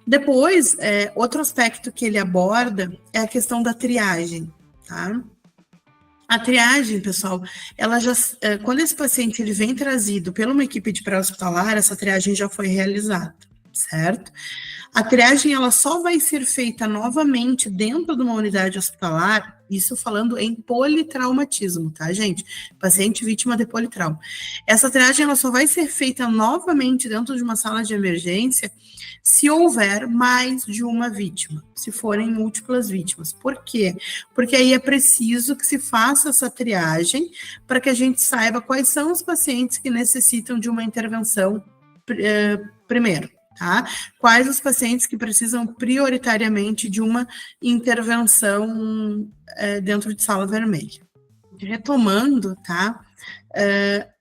Depois, outro aspecto que ele aborda é a questão da triagem, tá? A triagem, pessoal, ela já, quando esse paciente ele vem trazido por uma equipe de pré-hospitalar, essa triagem já foi realizada, certo? A triagem ela só vai ser feita novamente dentro de uma unidade hospitalar, isso falando em politraumatismo, tá, gente? Paciente vítima de politrauma. Essa triagem ela só vai ser feita novamente dentro de uma sala de emergência se houver mais de uma vítima, se forem múltiplas vítimas. Por quê? Porque aí é preciso que se faça essa triagem para que a gente saiba quais são os pacientes que necessitam de uma intervenção primeiro. Tá? Quais os pacientes que precisam prioritariamente de uma intervenção dentro de sala vermelha. Retomando, tá?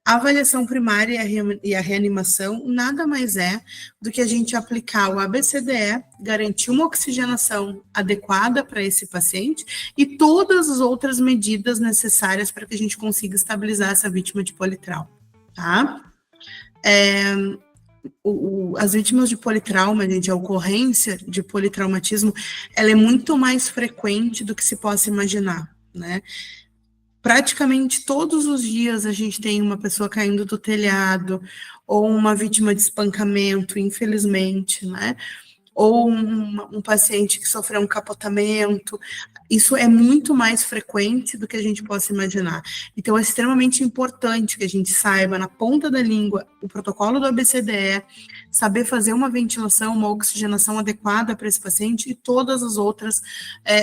A avaliação primária e a reanimação nada mais é do que a gente aplicar o ABCDE, garantir uma oxigenação adequada para esse paciente e todas as outras medidas necessárias para que a gente consiga estabilizar essa vítima de politrauma, tá? As vítimas de politrauma, gente, a ocorrência de politraumatismo, ela é muito mais frequente do que se possa imaginar, né? Praticamente todos os dias a gente tem uma pessoa caindo do telhado, ou uma vítima de espancamento, infelizmente, né? Ou um paciente que sofreu um capotamento. Isso é muito mais frequente do que a gente possa imaginar. Então, é extremamente importante que a gente saiba, na ponta da língua, o protocolo do ABCDE, saber fazer uma ventilação, uma oxigenação adequada para esse paciente e todas as outras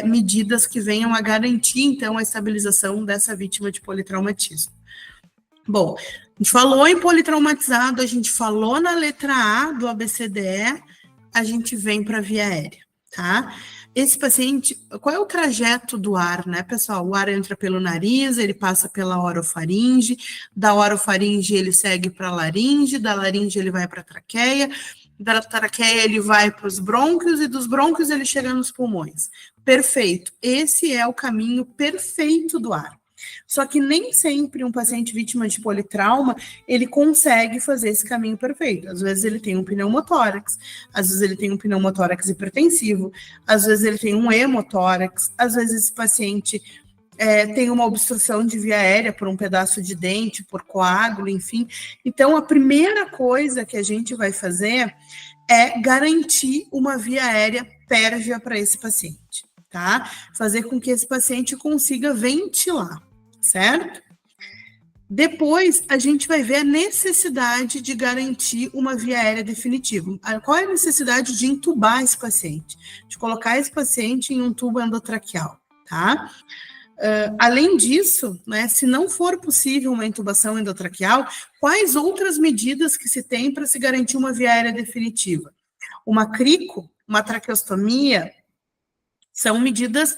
medidas que venham a garantir, então, a estabilização dessa vítima de politraumatismo. Bom, a gente falou em politraumatizado, a gente falou na letra A do ABCDE, a gente vem para a via aérea, tá? Esse paciente, qual é o trajeto do ar, né, pessoal? O ar entra pelo nariz, ele passa pela orofaringe, da orofaringe ele segue para a laringe, da laringe ele vai para a traqueia, da traqueia ele vai para os brônquios e dos brônquios ele chega nos pulmões. Perfeito, esse é o caminho perfeito do ar. Só que nem sempre um paciente vítima de politrauma, ele consegue fazer esse caminho perfeito. Às vezes ele tem um pneumotórax, às vezes ele tem um pneumotórax hipertensivo, às vezes ele tem um hemotórax, às vezes esse paciente tem uma obstrução de via aérea por um pedaço de dente, por coágulo, enfim. Então, a primeira coisa que a gente vai fazer é garantir uma via aérea pérvia para esse paciente, tá? Fazer com que esse paciente consiga ventilar, certo? Depois, a gente vai ver a necessidade de garantir uma via aérea definitiva. Qual é a necessidade de intubar esse paciente? De colocar esse paciente em um tubo endotraqueal, tá? Além disso, né, se não for possível uma intubação endotraqueal, quais outras medidas que se tem para se garantir uma via aérea definitiva? Uma crico, uma traqueostomia, são medidas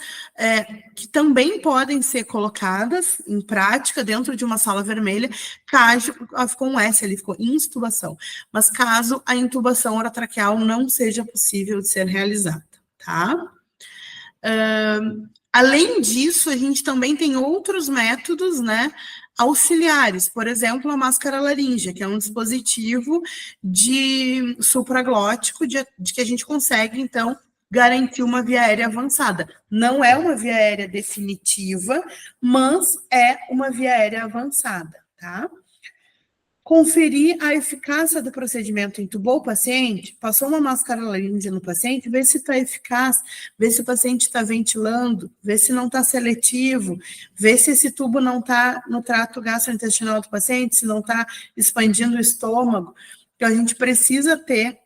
que também podem ser colocadas em prática dentro de uma sala vermelha, caso, ficou um S ali, ficou intubação, mas caso a intubação orotraqueal não seja possível de ser realizada, tá? Além disso, a gente também tem outros métodos, né, auxiliares, por exemplo, a máscara laríngea, que é um dispositivo de supraglótico de que a gente consegue, então, garantir uma via aérea avançada. Não é uma via aérea definitiva, mas é uma via aérea avançada, tá? Conferir a eficácia do procedimento. Intubou o paciente, passou uma máscara laríngea no paciente, vê se está eficaz, vê se o paciente está ventilando, vê se não está seletivo, vê se esse tubo não está no trato gastrointestinal do paciente, se não está expandindo o estômago. Então, a gente precisa ter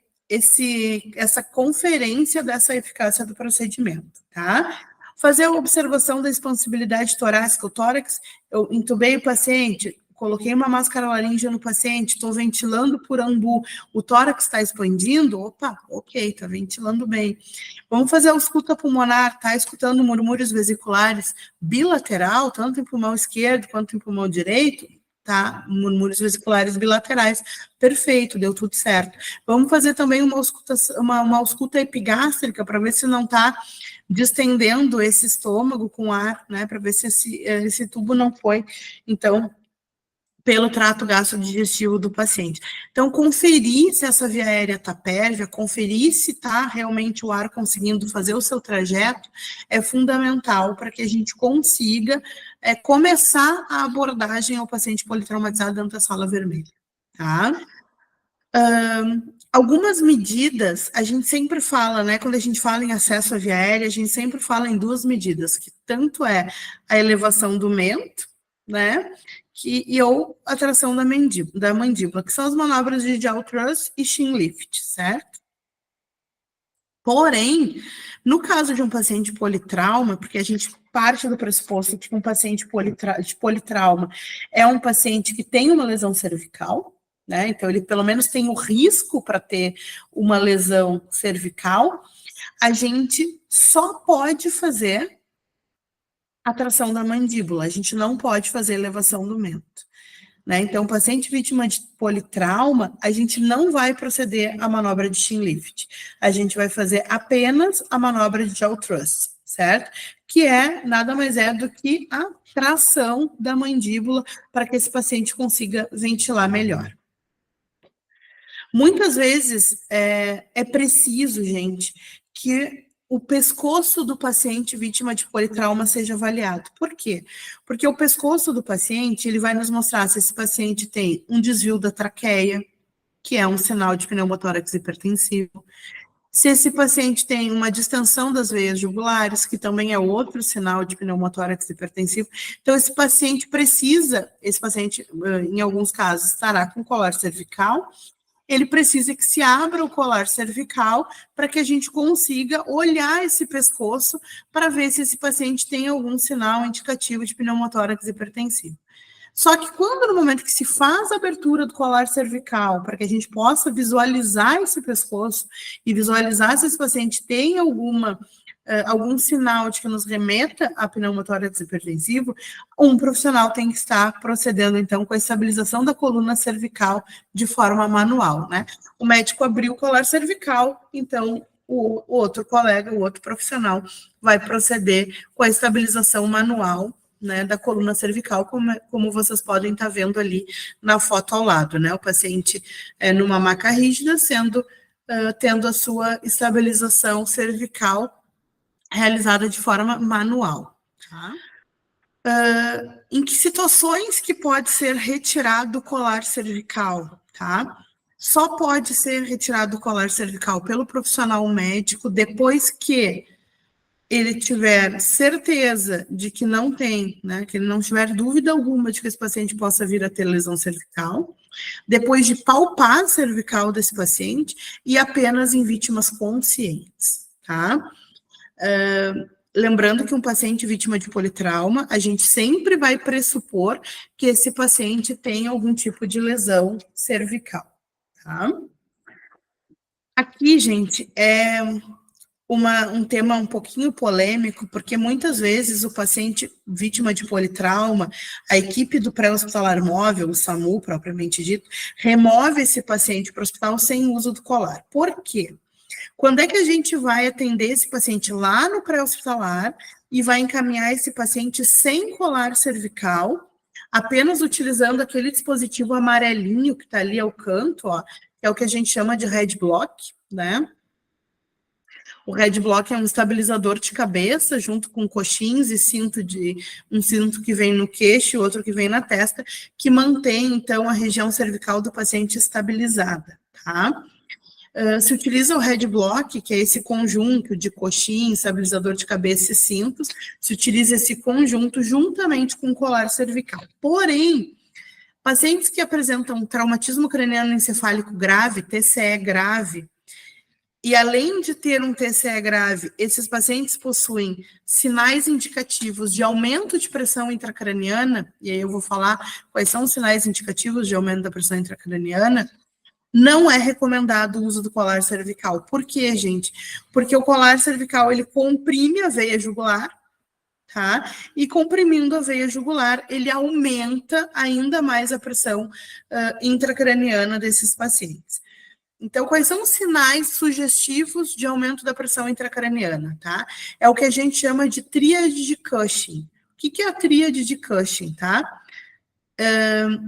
essa conferência dessa eficácia do procedimento, tá? Fazer a observação da expansibilidade torácica. O tórax, eu intubei o paciente, coloquei uma máscara laríngea no paciente, estou ventilando por ambu, o tórax está expandindo? Opa, ok, está ventilando bem. Vamos fazer a ausculta pulmonar, está escutando murmúrios vesiculares bilateral, tanto em pulmão esquerdo quanto em pulmão direito? Tá? Murmúrios vesiculares bilaterais. Perfeito, deu tudo certo. Vamos fazer também uma ausculta epigástrica para ver se não está distendendo esse estômago com ar, né? Para ver se esse tubo não foi, então, pelo trato gastrodigestivo do paciente. Então, conferir se essa via aérea está pérvia, conferir se está realmente o ar conseguindo fazer o seu trajeto, é fundamental para que a gente consiga começar a abordagem ao paciente politraumatizado dentro da sala vermelha, tá? Algumas medidas, a gente sempre fala, né, quando a gente fala em acesso à via aérea, a gente sempre fala em duas medidas, que tanto é a elevação do mento, né, ou a tração da mandíbula, que são as manobras de jaw thrust e chin lift, certo? Porém, no caso de um paciente politrauma, porque a gente parte do pressuposto que um paciente de politrauma é um paciente que tem uma lesão cervical, né? Então, ele pelo menos tem o risco para ter uma lesão cervical, a gente só pode fazer a tração da mandíbula, a gente não pode fazer elevação do mento. Né? Então, paciente vítima de politrauma, a gente não vai proceder à manobra de chin lift. A gente vai fazer apenas a manobra de jaw thrust, certo? Que nada mais é do que a tração da mandíbula para que esse paciente consiga ventilar melhor. Muitas vezes é preciso, gente, que o pescoço do paciente vítima de politrauma seja avaliado. Por quê? Porque o pescoço do paciente, ele vai nos mostrar se esse paciente tem um desvio da traqueia, que é um sinal de pneumotórax hipertensivo, se esse paciente tem uma distensão das veias jugulares, que também é outro sinal de pneumotórax hipertensivo. Então, esse paciente, em alguns casos, estará com colar cervical, ele precisa que se abra o colar cervical para que a gente consiga olhar esse pescoço para ver se esse paciente tem algum sinal indicativo de pneumotórax hipertensivo. Só que quando no momento que se faz a abertura do colar cervical, para que a gente possa visualizar esse pescoço e visualizar se esse paciente tem algum sinal de que nos remeta a pneumotórax hipertensivo, um profissional tem que estar procedendo, então, com a estabilização da coluna cervical de forma manual, né? O médico abriu o colar cervical, então, o outro colega, o outro profissional, vai proceder com a estabilização manual, né, da coluna cervical, como vocês podem estar vendo ali na foto ao lado, né? O paciente numa maca rígida, tendo a sua estabilização cervical realizada de forma manual. Tá? Em que situações que pode ser retirado o colar cervical? Tá? Só pode ser retirado o colar cervical pelo profissional médico depois que ele tiver certeza de que não tem, né, que ele não tiver dúvida alguma de que esse paciente possa vir a ter lesão cervical, depois de palpar a cervical desse paciente e apenas em vítimas conscientes, tá? Lembrando que um paciente vítima de politrauma, a gente sempre vai pressupor que esse paciente tem algum tipo de lesão cervical, tá? Aqui, gente, um tema um pouquinho polêmico, porque muitas vezes o paciente vítima de politrauma, a equipe do pré-hospitalar móvel, o SAMU propriamente dito, remove esse paciente para o hospital sem uso do colar. Por quê? Quando é que a gente vai atender esse paciente lá no pré-hospitalar e vai encaminhar esse paciente sem colar cervical, apenas utilizando aquele dispositivo amarelinho que está ali ao canto, ó, que é o que a gente chama de head block, né? O head block é um estabilizador de cabeça, junto com coxins e um cinto que vem no queixo e outro que vem na testa, que mantém, então, a região cervical do paciente estabilizada, tá? Se utiliza o head block, que é esse conjunto de coxim, estabilizador de cabeça e cintos, se utiliza esse conjunto juntamente com o colar cervical. Porém, pacientes que apresentam traumatismo craniano encefálico grave, TCE grave, e além de ter um TCE grave, esses pacientes possuem sinais indicativos de aumento de pressão intracraniana, e aí eu vou falar quais são os sinais indicativos de aumento da pressão intracraniana, não é recomendado o uso do colar cervical. Por quê, gente? Porque o colar cervical, ele comprime a veia jugular, tá? E comprimindo a veia jugular, ele aumenta ainda mais a pressão intracraniana desses pacientes. Então, quais são os sinais sugestivos de aumento da pressão intracraniana, tá? É o que a gente chama de tríade de Cushing. O que é a tríade de Cushing, tá?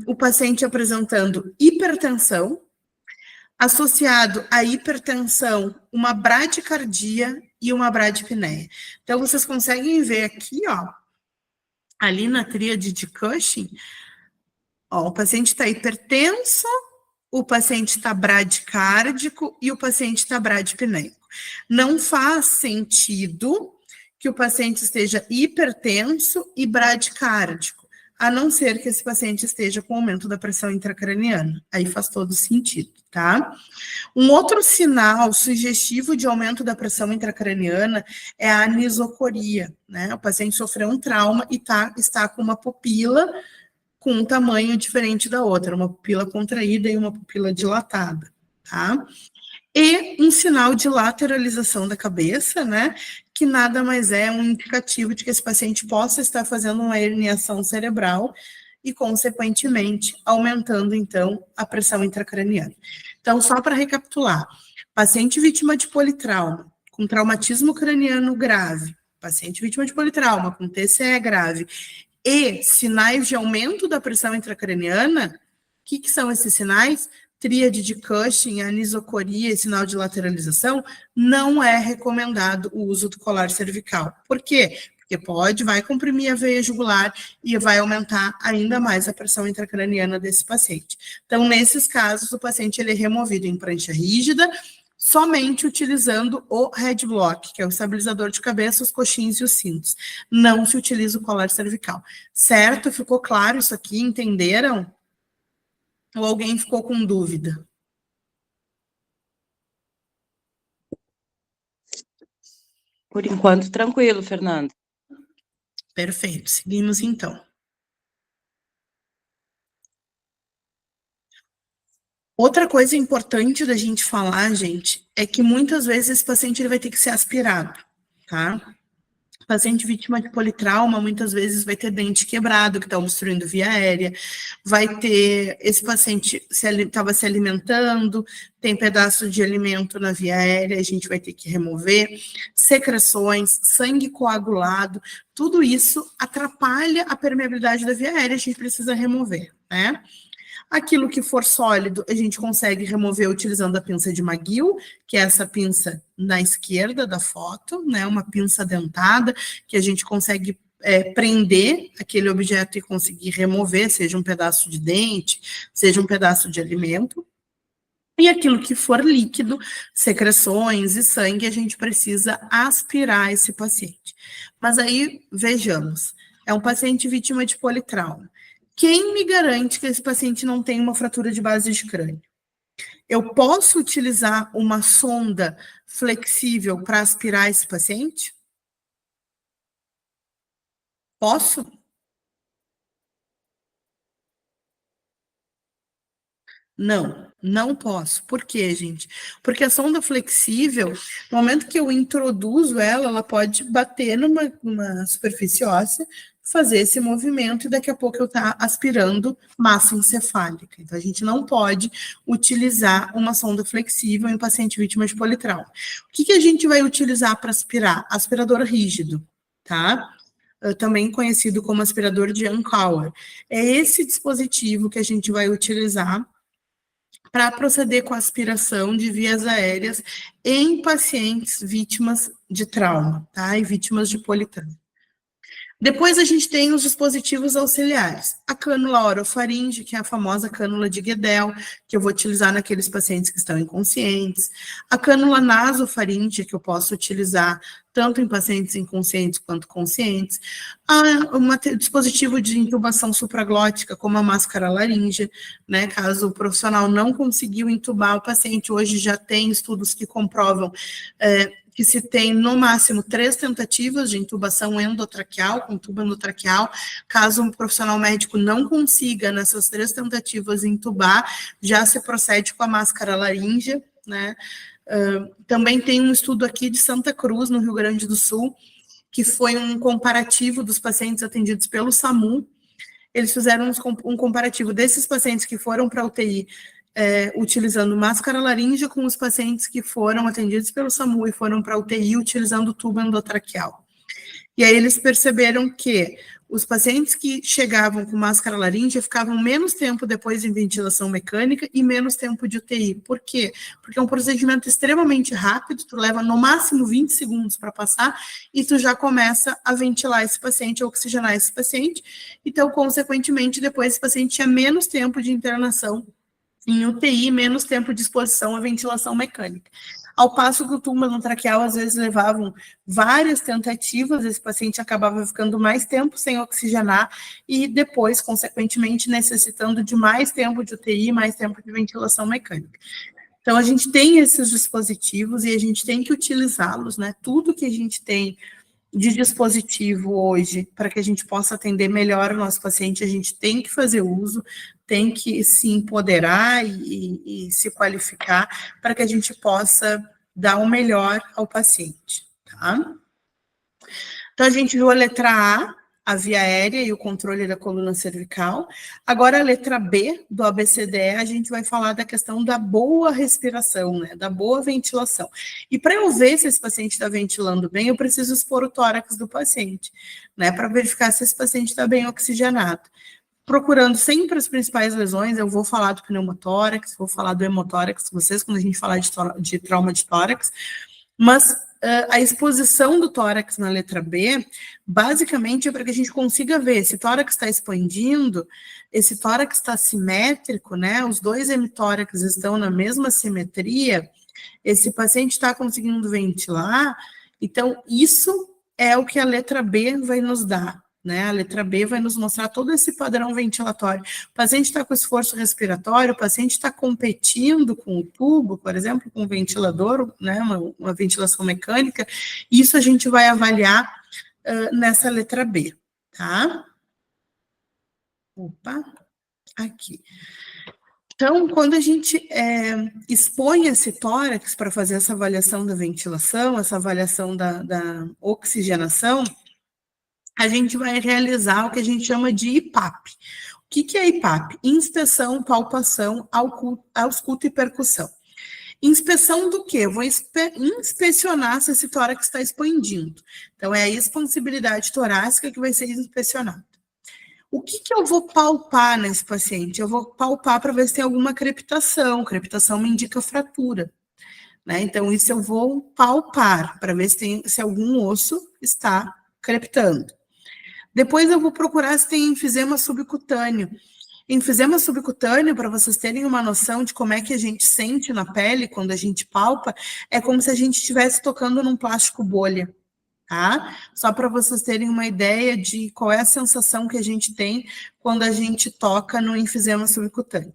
o paciente apresentando hipertensão, associado à hipertensão, uma bradicardia e uma bradipneia. Então, vocês conseguem ver aqui, ó, ali na tríade de Cushing, ó, o paciente está hipertenso, o paciente está bradicárdico e o paciente está bradipneico. Não faz sentido que o paciente esteja hipertenso e bradicárdico, a não ser que esse paciente esteja com aumento da pressão intracraniana. Aí faz todo sentido, tá? Um outro sinal sugestivo de aumento da pressão intracraniana é a anisocoria, né? O paciente sofreu um trauma e está com uma pupila com um tamanho diferente da outra, uma pupila contraída e uma pupila dilatada, tá? E um sinal de lateralização da cabeça, né? Que nada mais é um indicativo de que esse paciente possa estar fazendo uma herniação cerebral e, consequentemente, aumentando, então, a pressão intracraniana. Então, só para recapitular, paciente vítima de politrauma, com traumatismo craniano grave, paciente vítima de politrauma, com TCE grave, e sinais de aumento da pressão intracraniana, o que são esses sinais? Tríade de Cushing, anisocoria e sinal de lateralização, não é recomendado o uso do colar cervical. Por quê? Porque vai comprimir a veia jugular e vai aumentar ainda mais a pressão intracraniana desse paciente. Então, nesses casos, o paciente ele é removido em prancha rígida, somente utilizando o head block, que é o estabilizador de cabeça, os coxins e os cintos. Não se utiliza o colar cervical. Certo? Ficou claro isso aqui? Entenderam? Ou alguém ficou com dúvida? Por enquanto, tranquilo, Fernando. Perfeito. Seguimos, então. Outra coisa importante da gente falar, gente, é que muitas vezes esse paciente ele vai ter que ser aspirado, tá? O paciente vítima de politrauma, muitas vezes vai ter dente quebrado, que está obstruindo via aérea, vai ter, esse paciente estava se alimentando, tem pedaço de alimento na via aérea, a gente vai ter que remover, secreções, sangue coagulado, tudo isso atrapalha a permeabilidade da via aérea, a gente precisa remover, né? Aquilo que for sólido, a gente consegue remover utilizando a pinça de McGill, que é essa pinça na esquerda da foto, né? Uma pinça dentada, que a gente consegue prender aquele objeto e conseguir remover, seja um pedaço de dente, seja um pedaço de alimento. E aquilo que for líquido, secreções e sangue, a gente precisa aspirar esse paciente. Mas aí, vejamos, é um paciente vítima de politrauma. Quem me garante que esse paciente não tem uma fratura de base de crânio? Eu posso utilizar uma sonda flexível para aspirar esse paciente? Posso? Não, não posso. Por quê, gente? Porque a sonda flexível, no momento que eu introduzo ela, ela pode bater numa superfície óssea, fazer esse movimento e daqui a pouco eu estar aspirando massa encefálica. Então, a gente não pode utilizar uma sonda flexível em paciente vítima de politrauma. O que a gente vai utilizar para aspirar? Aspirador rígido, tá? Também conhecido como aspirador de Ancower. É esse dispositivo que a gente vai utilizar para proceder com a aspiração de vias aéreas em pacientes vítimas de trauma, tá? E vítimas de politrauma. Depois a gente tem os dispositivos auxiliares. A cânula orofaringe, que é a famosa cânula de Guedel, que eu vou utilizar naqueles pacientes que estão inconscientes. A cânula nasofaringe, que eu posso utilizar tanto em pacientes inconscientes quanto conscientes. Um dispositivo de intubação supraglótica, como a máscara laríngea, né? Caso o profissional não conseguiu intubar o paciente, hoje já tem estudos que comprovam que se tem, no máximo, 3 tentativas de intubação endotraqueal, com tubo endotraqueal. Caso um profissional médico não consiga, nessas 3 tentativas, intubar, já se procede com a máscara laríngea, né? Também tem um estudo aqui de Santa Cruz, no Rio Grande do Sul, que foi um comparativo dos pacientes atendidos pelo SAMU. Eles fizeram um comparativo desses pacientes que foram para a UTI, utilizando máscara laríngea com os pacientes que foram atendidos pelo SAMU e foram para a UTI utilizando tubo endotraqueal. E aí eles perceberam que os pacientes que chegavam com máscara laríngea ficavam menos tempo depois em ventilação mecânica e menos tempo de UTI. Por quê? Porque é um procedimento extremamente rápido, tu leva no máximo 20 segundos para passar e tu já começa a ventilar esse paciente, a oxigenar esse paciente. Então, consequentemente, depois esse paciente tinha menos tempo de internação em UTI, menos tempo de exposição à ventilação mecânica. Ao passo que o túmulo traqueal, às vezes, levavam várias tentativas, esse paciente acabava ficando mais tempo sem oxigenar e depois, consequentemente, necessitando de mais tempo de UTI, mais tempo de ventilação mecânica. Então, a gente tem esses dispositivos e a gente tem que utilizá-los, né? Tudo que a gente tem de dispositivo hoje, para que a gente possa atender melhor o nosso paciente, a gente tem que fazer uso, tem que se empoderar e se qualificar para que a gente possa dar o melhor ao paciente, tá? Então, a gente viu a letra A via aérea e o controle da coluna cervical. Agora, a letra B do ABCDE, a gente vai falar da questão da boa respiração, né, da boa ventilação. E para eu ver se esse paciente está ventilando bem, eu preciso expor o tórax do paciente, né, para verificar se esse paciente está bem oxigenado. Procurando sempre as principais lesões, eu vou falar do pneumotórax, vou falar do hemotórax, vocês, quando a gente falar de trauma de tórax, mas a exposição do tórax na letra B, basicamente é para que a gente consiga ver se o tórax está expandindo, esse tórax está simétrico, né? Os dois hemitórax estão na mesma simetria, esse paciente está conseguindo ventilar, então isso é o que a letra B vai nos dar. Né? A letra B vai nos mostrar todo esse padrão ventilatório. O paciente está com esforço respiratório, o paciente está competindo com o tubo, por exemplo, com o ventilador, né? Uma ventilação mecânica. Isso a gente vai avaliar nessa letra B, tá? Opa, aqui. Então, quando a gente expõe esse tórax para fazer essa avaliação da ventilação, essa avaliação da oxigenação, a gente vai realizar o que a gente chama de IPAP. O que é IPAP? Inspeção, palpação, ausculto e percussão. Inspeção do quê? Eu vou inspecionar se esse tórax está expandindo. Então, é a expansibilidade torácica que vai ser inspecionada. O que eu vou palpar nesse paciente? Eu vou palpar para ver se tem alguma crepitação. Crepitação me indica fratura, né? Então, isso eu vou palpar para ver se algum osso está crepitando. Depois eu vou procurar se tem enfisema subcutâneo. Enfisema subcutâneo, para vocês terem uma noção de como é que a gente sente na pele quando a gente palpa, é como se a gente estivesse tocando num plástico bolha, tá? Só para vocês terem uma ideia de qual é a sensação que a gente tem quando a gente toca no enfisema subcutâneo.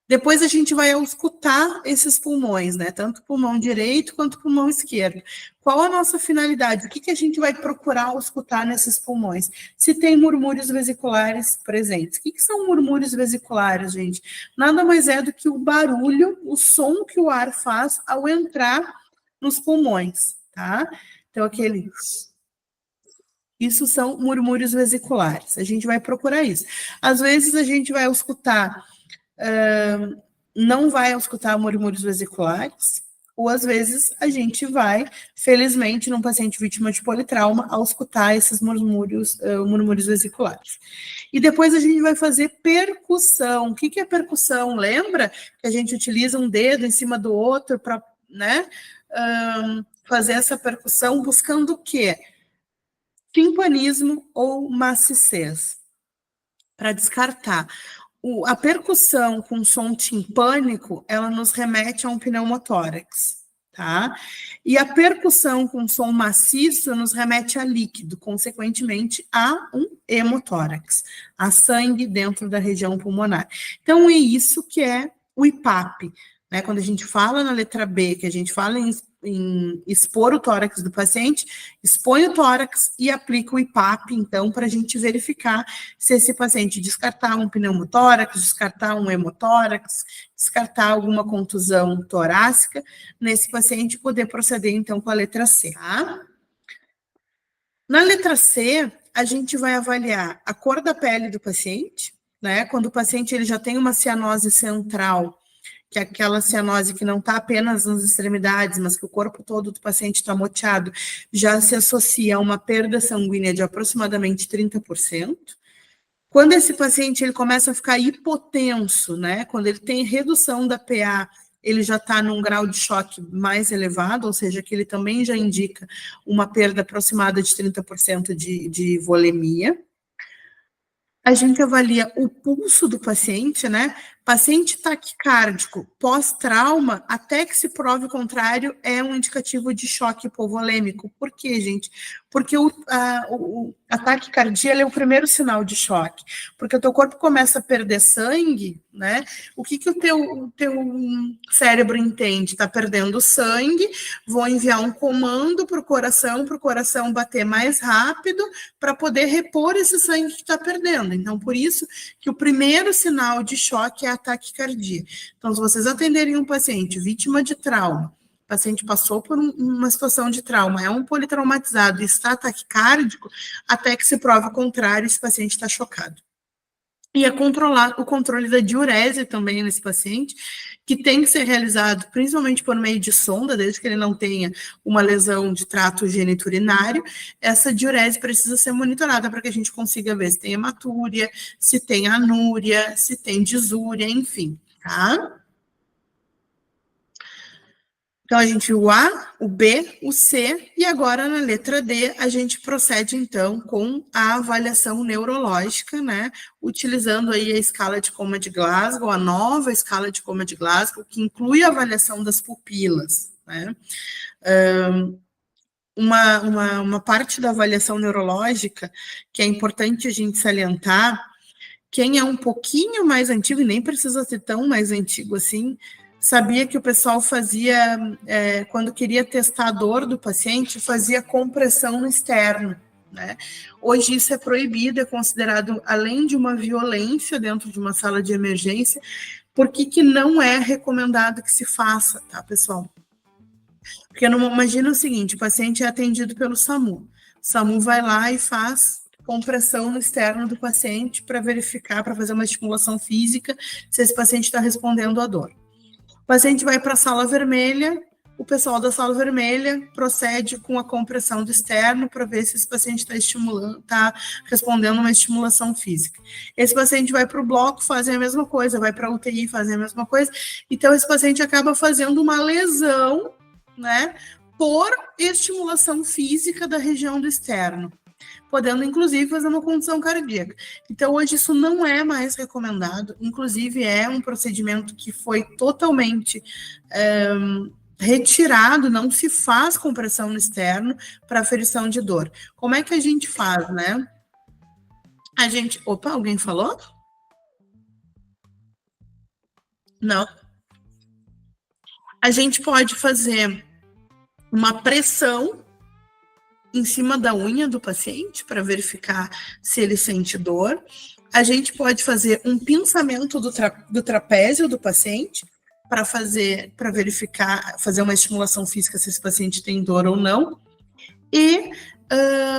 Depois a gente vai auscultar esses pulmões, né? Tanto o pulmão direito quanto o pulmão esquerdo. Qual a nossa finalidade? O que a gente vai procurar auscultar nesses pulmões? Se tem murmúrios vesiculares presentes. O que são murmúrios vesiculares, gente? Nada mais é do que o barulho, o som que o ar faz ao entrar nos pulmões, tá? Então, isso são murmúrios vesiculares. A gente vai procurar isso. Às vezes, a gente vai auscultar... não vai auscultar murmúrios vesiculares, ou às vezes a gente vai, felizmente, num paciente vítima de politrauma, auscultar esses murmúrios vesiculares. E depois a gente vai fazer percussão. O que é percussão? Lembra que a gente utiliza um dedo em cima do outro para, né, fazer essa percussão buscando o quê? Timpanismo ou maciçez, para descartar. A percussão com som timpânico, ela nos remete a um pneumotórax, tá? E a percussão com som maciço nos remete a líquido, consequentemente a um hemotórax, a sangue dentro da região pulmonar. Então, é isso que é o IPAP, né? Quando a gente fala na letra B, que a gente fala em expor o tórax do paciente, expõe o tórax e aplica o IPAP, então, para a gente verificar se esse paciente descartar um pneumotórax, descartar um hemotórax, descartar alguma contusão torácica, nesse paciente poder proceder, então, com a letra C, tá? Na letra C, a gente vai avaliar a cor da pele do paciente, né? Quando o paciente ele já tem uma cianose central que é aquela cianose que não está apenas nas extremidades, mas que o corpo todo do paciente está moteado, já se associa a uma perda sanguínea de aproximadamente 30%. Quando esse paciente ele começa a ficar hipotenso, né? Quando ele tem redução da PA, ele já está num grau de choque mais elevado, ou seja, que ele também já indica uma perda aproximada de 30% de volemia. A gente avalia o pulso do paciente, né? Paciente taquicárdico pós-trauma, até que se prove o contrário, é um indicativo de choque hipovolêmico. Por quê, gente? Porque a taquicardia é o primeiro sinal de choque. Porque o teu corpo começa a perder sangue, né? O que o teu cérebro entende? Está perdendo sangue, vou enviar um comando para o coração bater mais rápido para poder repor esse sangue que está perdendo. Então, por isso que o primeiro sinal de choque é a taquicardia. Então, se vocês atenderem um paciente vítima de trauma, o paciente passou por uma situação de trauma, é um politraumatizado e está taquicárdico, até que se prove o contrário, esse paciente está chocado. E é controlar o controle da diurese também nesse paciente, que tem que ser realizado principalmente por meio de sonda, desde que ele não tenha uma lesão de trato geniturinário. Essa diurese precisa ser monitorada para que a gente consiga ver se tem hematúria, se tem anúria, se tem disúria, enfim, tá? Então, a gente viu o A, o B, o C, e agora na letra D, a gente procede, então, com a avaliação neurológica, né? Utilizando aí a escala de Coma de Glasgow, a nova escala de Coma de Glasgow, que inclui a avaliação das pupilas, né? Uma parte da avaliação neurológica que é importante a gente salientar, quem é um pouquinho mais antigo, e nem precisa ser tão mais antigo assim, sabia que o pessoal fazia, quando queria testar a dor do paciente, fazia compressão no externo, né? Hoje isso é proibido, é considerado, além de uma violência dentro de uma sala de emergência, porque que não é recomendado que se faça, tá, pessoal? Porque imagina o seguinte, o paciente é atendido pelo SAMU. O SAMU vai lá e faz compressão no externo do paciente para verificar, para fazer uma estimulação física, se esse paciente está respondendo à dor. O paciente vai para a sala vermelha, o pessoal da sala vermelha procede com a compressão do externo para ver se esse paciente está respondendo uma estimulação física. Esse paciente vai para o bloco, fazem a mesma coisa, vai para a UTI, fazem a mesma coisa. Então, esse paciente acaba fazendo uma lesão, né, por estimulação física da região do externo, podendo, inclusive, fazer uma condição cardíaca. Então, hoje isso não é mais recomendado, inclusive é um procedimento que foi totalmente retirado, não se faz compressão no externo para aferição de dor. Como é que a gente faz, né? Opa, alguém falou? Não. A gente pode fazer uma pressão em cima da unha do paciente para verificar se ele sente dor. A gente pode fazer um pinçamento do trapézio do paciente para verificar, fazer uma estimulação física se esse paciente tem dor ou não. E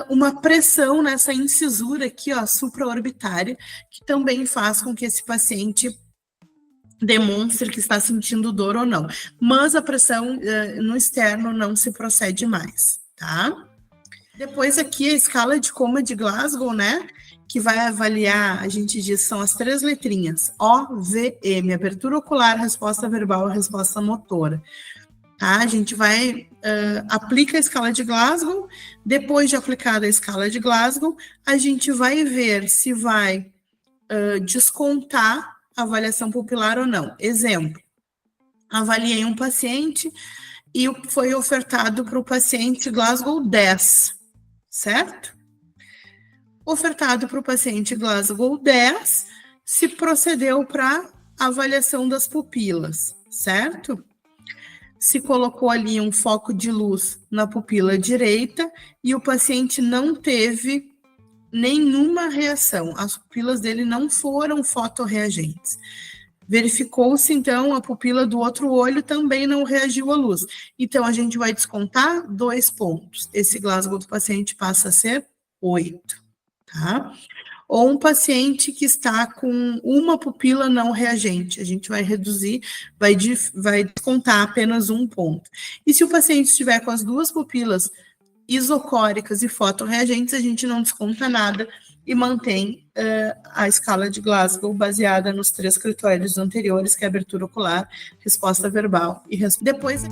uma pressão nessa incisura aqui, ó, supraorbitária, que também faz com que esse paciente demonstre que está sentindo dor ou não. Mas a pressão no externo não se procede mais, tá? Depois aqui a escala de Coma de Glasgow, né? Que vai avaliar, a gente diz, são as 3 letrinhas, OVM, abertura ocular, resposta verbal, resposta motora. Tá? A gente vai, aplica a escala de Glasgow, depois de aplicada a escala de Glasgow, a gente vai ver se vai descontar a avaliação pupilar ou não. Exemplo, avaliei um paciente e foi ofertado para o paciente Glasgow 10, certo? Ofertado para o paciente Glasgow 10, se procedeu para avaliação das pupilas, certo? Se colocou ali um foco de luz na pupila direita e o paciente não teve nenhuma reação, as pupilas dele não foram fotorreagentes. Verificou-se, então, a pupila do outro olho também não reagiu à luz. Então, a gente vai descontar 2 pontos. Esse Glasgow do paciente passa a ser 8, tá? ou um paciente que está com uma pupila não reagente. A gente vai reduzir, vai descontar apenas um ponto. E se o paciente estiver com as duas pupilas isocóricas e fotorreagentes, a gente não desconta nada e mantém a escala de Glasgow baseada nos 3 critérios anteriores, que é abertura ocular, resposta verbal e depois...